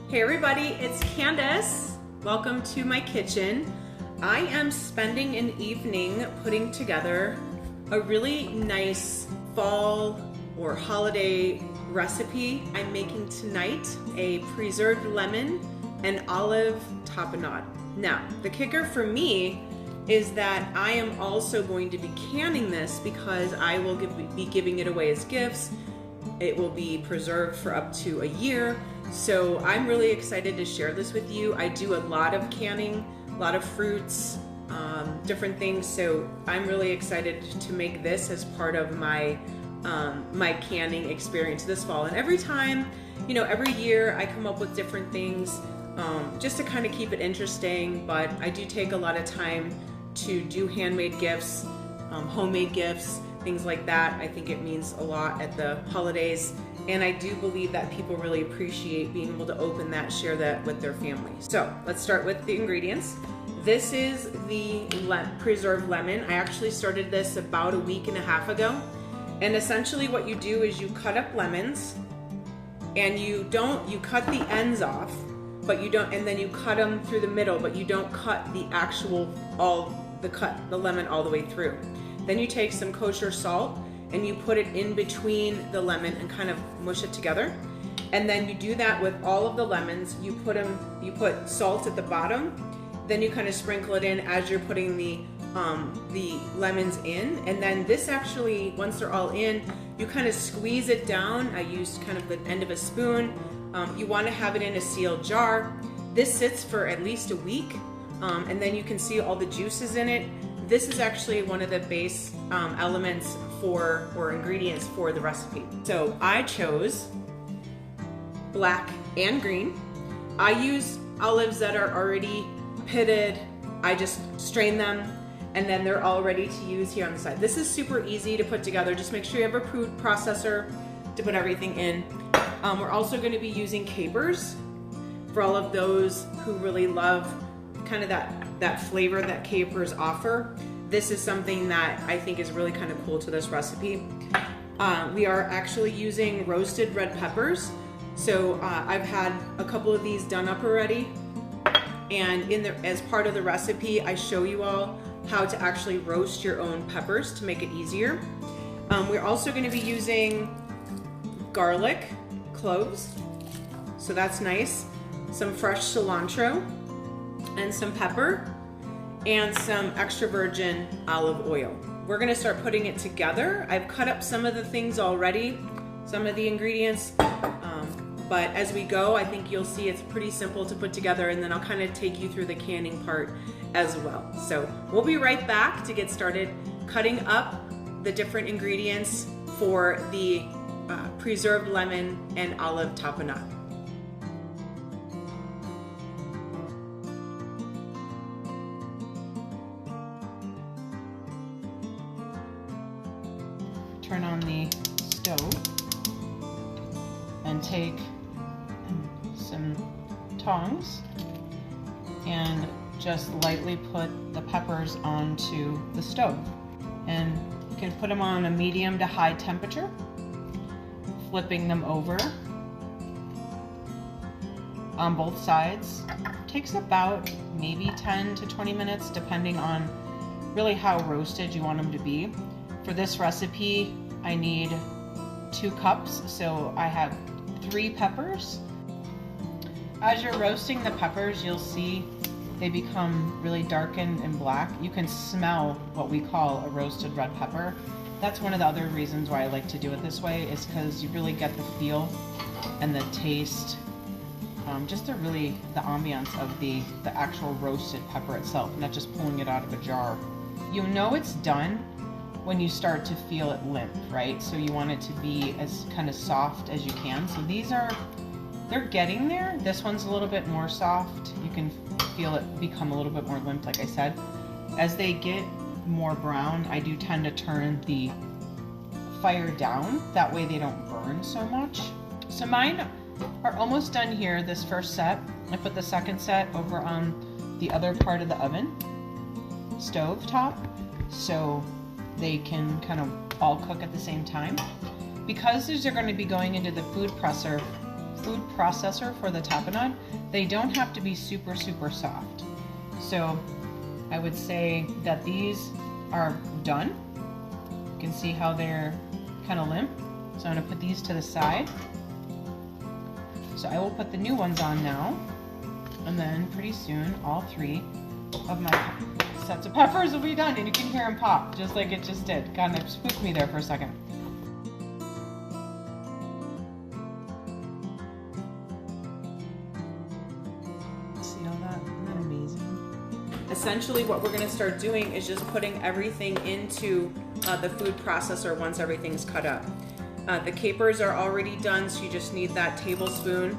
Hey everybody, it's Candice. Welcome to my kitchen. I am spending an evening putting together a really nice fall or holiday recipe. I'm making tonight a preserved lemon and olive tapenade. Now, the kicker for me is that I am also going to be canning this because I will be giving it away as gifts. It will be preserved for up to a year. So I'm really excited to share this with you. I do a lot of canning, a lot of fruits, different things. So I'm really excited to make this as part of my my canning experience this fall. And every time, every year I come up with different things just to kind of keep it interesting. But I do take a lot of time to do handmade gifts, homemade gifts, things like that. I think it means a lot at the holidays. And I do believe that people really appreciate being able to open that, share that with their family. So let's start with the ingredients. This is the preserved lemon. I actually started this about a week and a half ago. And essentially what you do is you cut up lemons and you cut the ends off, but you don't, and then you cut them through the middle, but you don't cut the actual, the lemon all the way through. Then you take some kosher salt and you put it in between the lemon and kind of mush it together. And then you do that with all of the lemons. You put salt at the bottom, then you kind of sprinkle it in as you're putting the lemons in. And then this actually, once they're all in, you kind of squeeze it down. I used kind of the end of a spoon. You want to have it in a sealed jar. This sits for at least a week, and then you can see all the juices in it. This is actually one of the base elements or ingredients for the recipe. So I chose black and green. I use olives that are already pitted. I just strain them and then they're all ready to use here on the side. This is super easy to put together. Just make sure you have a food processor to put everything in. We're also going to be using capers for all of those who really love kind of that flavor that capers offer. This is something that I think is really kind of cool to this recipe. We are actually using roasted red peppers. So I've had a couple of these done up already. And as part of the recipe, I show you all how to actually roast your own peppers to make it easier. We're also going to be using garlic, cloves, so that's nice, some fresh cilantro, and some pepper, and some extra virgin olive oil. We're gonna start putting it together. I've cut up some of the things already, some of the ingredients, but as we go, I think you'll see it's pretty simple to put together, and then I'll kind of take you through the canning part as well. So we'll be right back to get started cutting up the different ingredients for the preserved lemon and olive tapenade. Turn on the stove and take some tongs and just lightly put the peppers onto the stove. And you can put them on a medium to high temperature, flipping them over on both sides. Takes about maybe 10 to 20 minutes depending on really how roasted you want them to be. For this recipe, I need 2 cups, so I have 3 peppers. As you're roasting the peppers, you'll see they become really darkened and black. You can smell what we call a roasted red pepper. That's one of the other reasons why I like to do it this way, is because you really get the feel and the taste, just the ambiance of the actual roasted pepper itself, not just pulling it out of a jar. You know it's done when you start to feel it limp, right? So you want it to be as kind of soft as you can. So they're getting there. This one's a little bit more soft. You can feel it become a little bit more limp, like I said. As they get more brown, I do tend to turn the fire down. That way they don't burn so much. So mine are almost done here, this first set. I put the second set over on the other part of the oven, stove top, so they can kind of all cook at the same time. Because these are going to be going into the food food processor for the tapenade, they don't have to be super, super soft. So I would say that these are done. You can see how they're kind of limp. So I'm gonna put these to the side. So I will put the new ones on now. And then pretty soon, all 3 of my sets of peppers will be done. And you can hear them pop, just like it just did. Kind of spooked me there for a second. See all that? Isn't that amazing? Essentially what we're gonna start doing is just putting everything into the food processor once everything's cut up. The capers are already done, so you just need that tablespoon.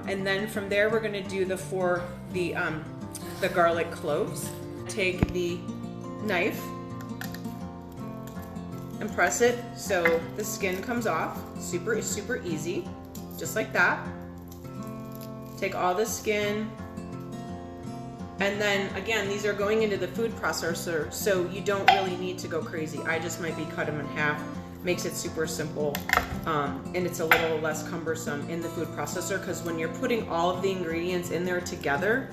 And then from there, we're gonna do the garlic cloves. Take the knife and press it so the skin comes off. Super, super easy, just like that. Take all the skin. And then again, these are going into the food processor, so you don't really need to go crazy. I just might be cut them in half. Makes it super simple, and it's a little less cumbersome in the food processor, because when you're putting all of the ingredients in there together,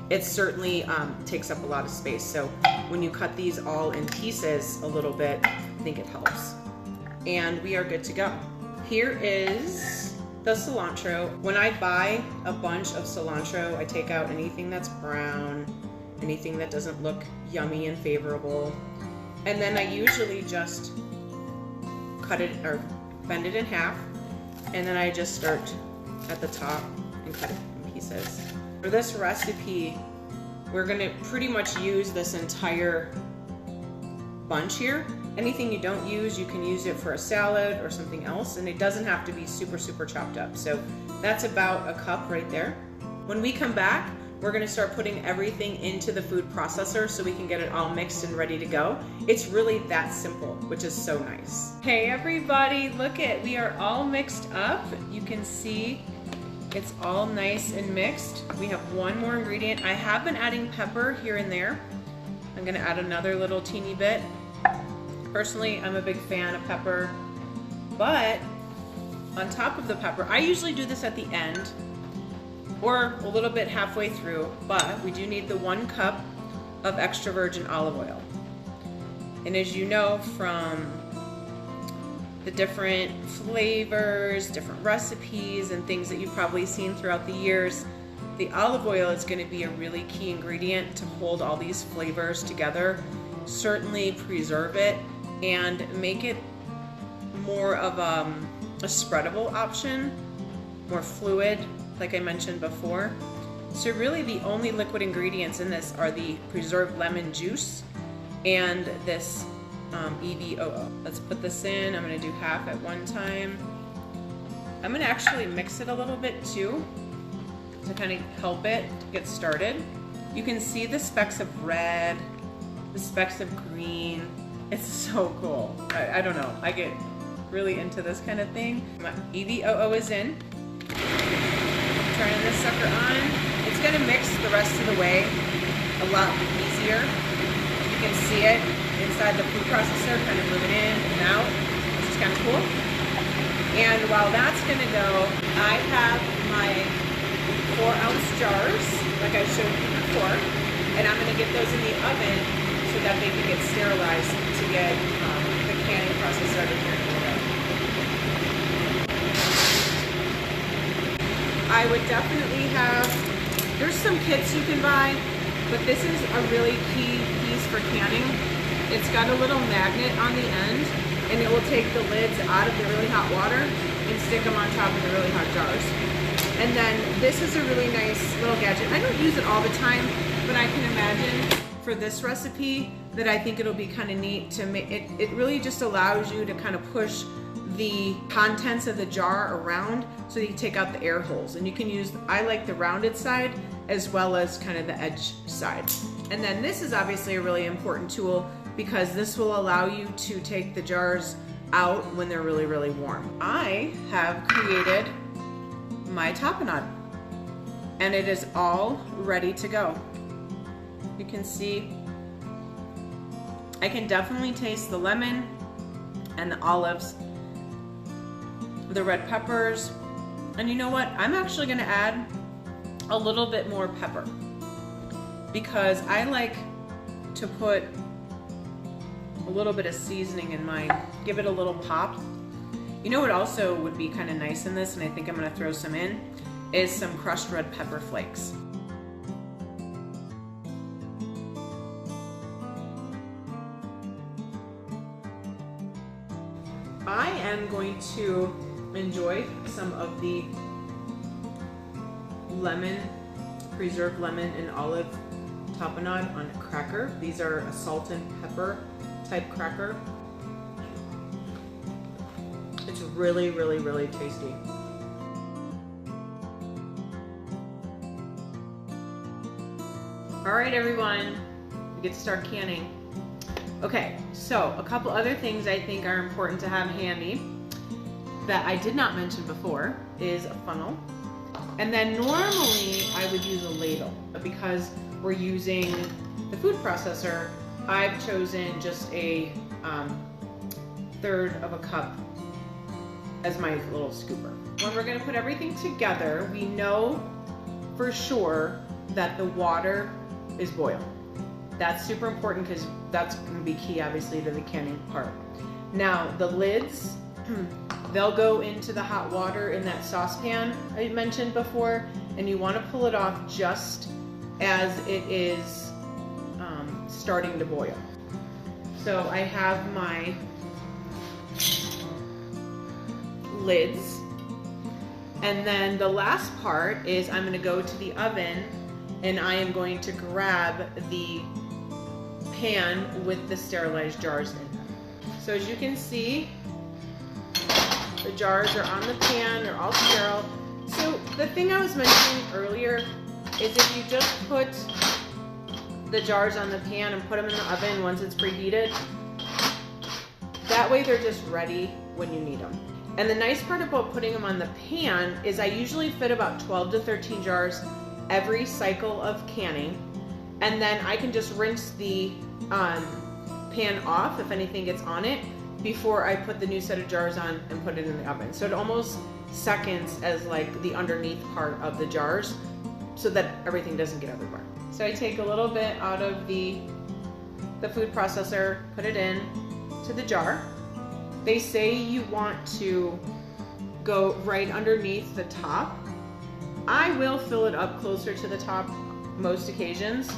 it certainly takes up a lot of space. So when you cut these all in pieces a little bit, I think it helps. And we are good to go. Here is the cilantro. When I buy a bunch of cilantro, I take out anything that's brown, anything that doesn't look yummy and favorable. And then I usually just cut it or bend it in half, and then I just start at the top and cut it in pieces. For this recipe, we're gonna pretty much use this entire bunch here. Anything you don't use, you can use it for a salad or something else, and it doesn't have to be super, super chopped up. So that's about a cup right there. When we come back, we're gonna start putting everything into the food processor so we can get it all mixed and ready to go. It's really that simple, which is so nice. Hey everybody, look it, we are all mixed up. You can see it's all nice and mixed. We have one more ingredient. I have been adding pepper here and there. I'm gonna add another little teeny bit. Personally, I'm a big fan of pepper, but on top of the pepper, I usually do this at the end, or a little bit halfway through, but we do need the 1 cup of extra virgin olive oil. And as you know from the different flavors, different recipes, and things that you've probably seen throughout the years, the olive oil is going to be a really key ingredient to hold all these flavors together, certainly preserve it, and make it more of a spreadable option, more fluid, like I mentioned before. So really the only liquid ingredients in this are the preserved lemon juice and this EVOO. Let's put this in. I'm gonna do half at one time. I'm gonna actually mix it a little bit too to kind of help it get started. You can see the specks of red, the specks of green. It's so cool. I don't know, I get really into this kind of thing. My EVOO is in. Turning this sucker on. It's gonna mix the rest of the way a lot easier. You can see it inside the food processor, kind of moving in and out, which is kind of cool. And while that's gonna go, I have my 4-ounce jars, like I showed you before, and I'm gonna get those in the oven so that they can get sterilized to get the canning process started here in a little bit. I would definitely have, there's some kits you can buy, but this is a really key piece for canning. It's got a little magnet on the end, and it will take the lids out of the really hot water and stick them on top of the really hot jars. And then this is a really nice little gadget. I don't use it all the time, but I can imagine for this recipe that I think it'll be kind of neat to make it. It really just allows you to kind of push the contents of the jar around so that you take out the air holes. And you can use, I like the rounded side as well as kind of the edge side. And then this is obviously a really important tool because this will allow you to take the jars out when they're really, really warm. I have created my tapenade and it is all ready to go. You can see, I can definitely taste the lemon and the olives, the red peppers, And you know what? I'm actually gonna add a little bit more pepper because I like to put a little bit of seasoning in mine, give it a little pop. You know what also would be kind of nice in this, and I think I'm gonna throw some in, is some crushed red pepper flakes. I am going to enjoy some of the lemon, preserved lemon and olive tapenade on a cracker. These are a salt and pepper type cracker. It's really, really, really tasty. All right, everyone, we get to start canning. Okay, so a couple other things I think are important to have handy that I did not mention before is a funnel. And then normally I would use a ladle, but because we're using the food processor, I've chosen just a third of a cup as my little scooper. When we're gonna put everything together, we know for sure that the water is boiled. That's super important because that's gonna be key, obviously, to the canning part. Now, the lids, they'll go into the hot water in that saucepan I mentioned before, and you wanna pull it off just as it is starting to boil. So I have my lids, and then the last part is I'm gonna go to the oven and I am going to grab the pan with the sterilized jars in them. So as you can see, the jars are on the pan, they're all sterile. So the thing I was mentioning earlier is if you just put the jars on the pan and put them in the oven once it's preheated, that way they're just ready when you need them. And the nice part about putting them on the pan is I usually fit about 12 to 13 jars every cycle of canning, and then I can just rinse the pan off if anything gets on it before I put the new set of jars on and put it in the oven. So it almost seconds as like the underneath part of the jars so that everything doesn't get everywhere. So I take a little bit out of the food processor, put it in to the jar. They say you want to go right underneath the top. I will fill it up closer to the top most occasions.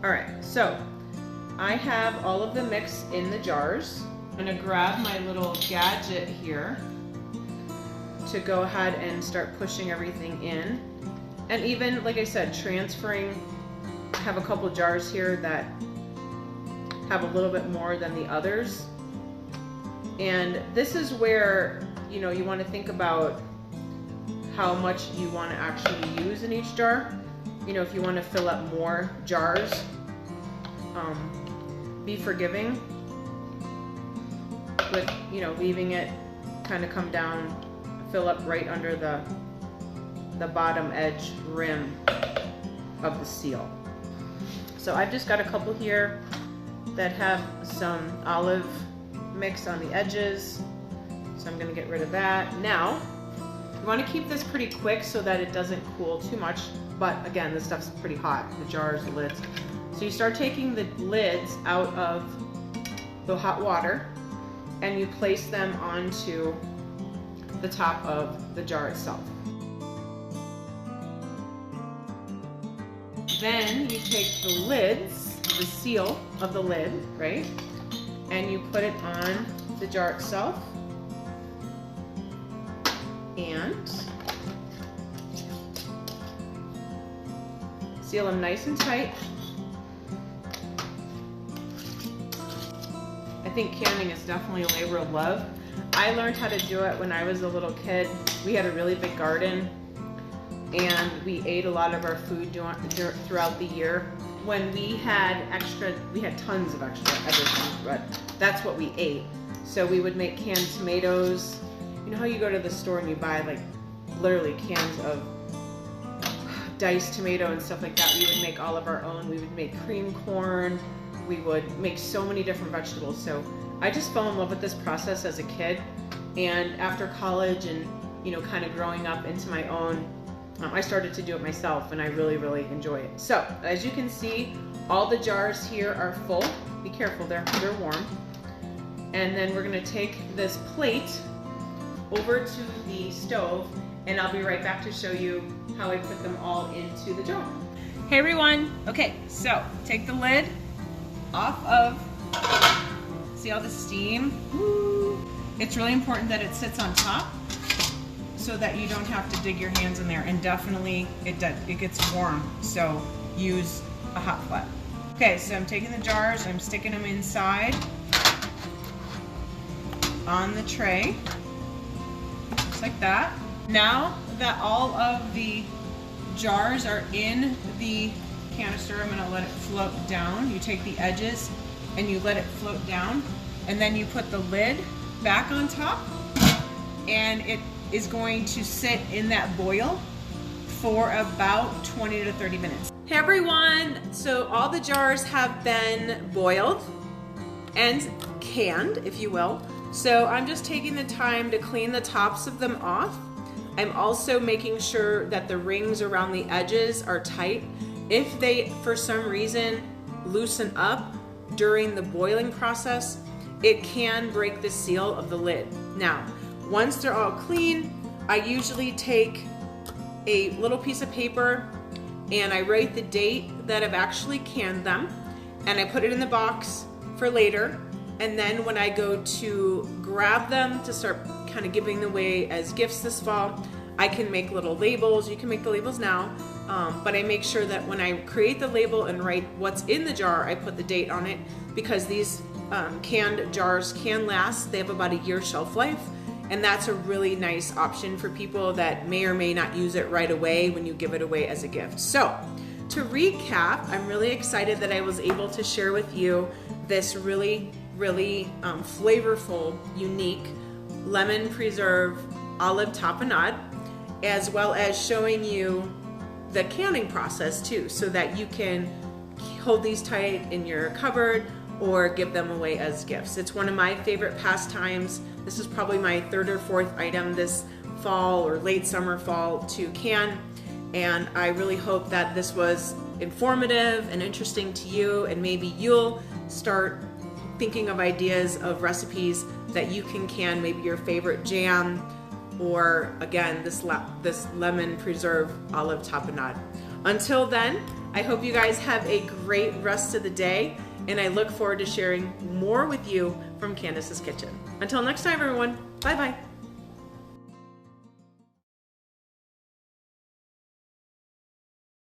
All right, so I have all of the mix in the jars. I'm gonna grab my little gadget here to go ahead and start pushing everything in. And even, like I said, transferring, I have a couple jars here that have a little bit more than the others. And this is where, you know, you want to think about how much you want to actually use in each jar. You know, if you want to fill up more jars, be forgiving with, you know, leaving it kind of come down, fill up right under the bottom edge rim of the seal. So I've just got a couple here that have some olive mix on the edges, so I'm going to get rid of that. Now, you want to keep this pretty quick so that it doesn't cool too much, but again, this stuff's pretty hot, the jars, the lids. So you start taking the lids out of the hot water and you place them onto the top of the jar itself. Then you take the lids, the seal of the lid, right? And you put it on the jar itself. And seal them nice and tight. I think canning is definitely a labor of love. I learned how to do it when I was a little kid. We had a really big garden and we ate a lot of our food throughout the year. When we had extra, we had tons of extra everything, but that's what we ate. So we would make canned tomatoes. You know how you go to the store and you buy like literally cans of diced tomato and stuff like that, we would make all of our own. We would make cream corn. We would make so many different vegetables. So I just fell in love with this process as a kid. And after college and, you know, kind of growing up into my own, I started to do it myself, and I really, really enjoy it. So as you can see, all the jars here are full. Be careful, they're warm. And then we're gonna take this plate over to the stove, and I'll be right back to show you how I put them all into the jar. Hey everyone, okay, so take the lid off of, see all the steam? Woo. It's really important that it sits on top so that you don't have to dig your hands in there, and definitely it gets warm, so use a hot flat. Okay, so I'm taking the jars, I'm sticking them inside on the tray, just like that. Now that all of the jars are in the canister, I'm gonna let it float down. You take the edges and you let it float down, and then you put the lid back on top, and it is going to sit in that boil for about 20 to 30 minutes. Hey everyone, so all the jars have been boiled and canned, if you will. So I'm just taking the time to clean the tops of them off. I'm also making sure that the rings around the edges are tight. If they, for some reason, loosen up during the boiling process, it can break the seal of the lid. Now, once they're all clean, I usually take a little piece of paper and I write the date that I've actually canned them, and I put it in the box for later. And then when I go to grab them to start kind of giving them away as gifts this fall, I can make little labels. You can make the labels now, but I make sure that when I create the label and write what's in the jar, I put the date on it, because these canned jars can last. They have about a year shelf life, and that's a really nice option for people that may or may not use it right away when you give it away as a gift. So to recap, I'm really excited that I was able to share with you this really flavorful, unique lemon preserve olive tapenade, as well as showing you the canning process too, so that you can hold these tight in your cupboard or give them away as gifts. It's one of my favorite pastimes. This is probably my third or fourth item this fall or late summer fall to can, and I really hope that this was informative and interesting to you, and maybe you'll start thinking of ideas of recipes that you can maybe your favorite jam, or again, this lemon preserve olive tapenade. Until then, I hope you guys have a great rest of the day, and I look forward to sharing more with you from Candice's Kitchen. Until next time, everyone, bye-bye.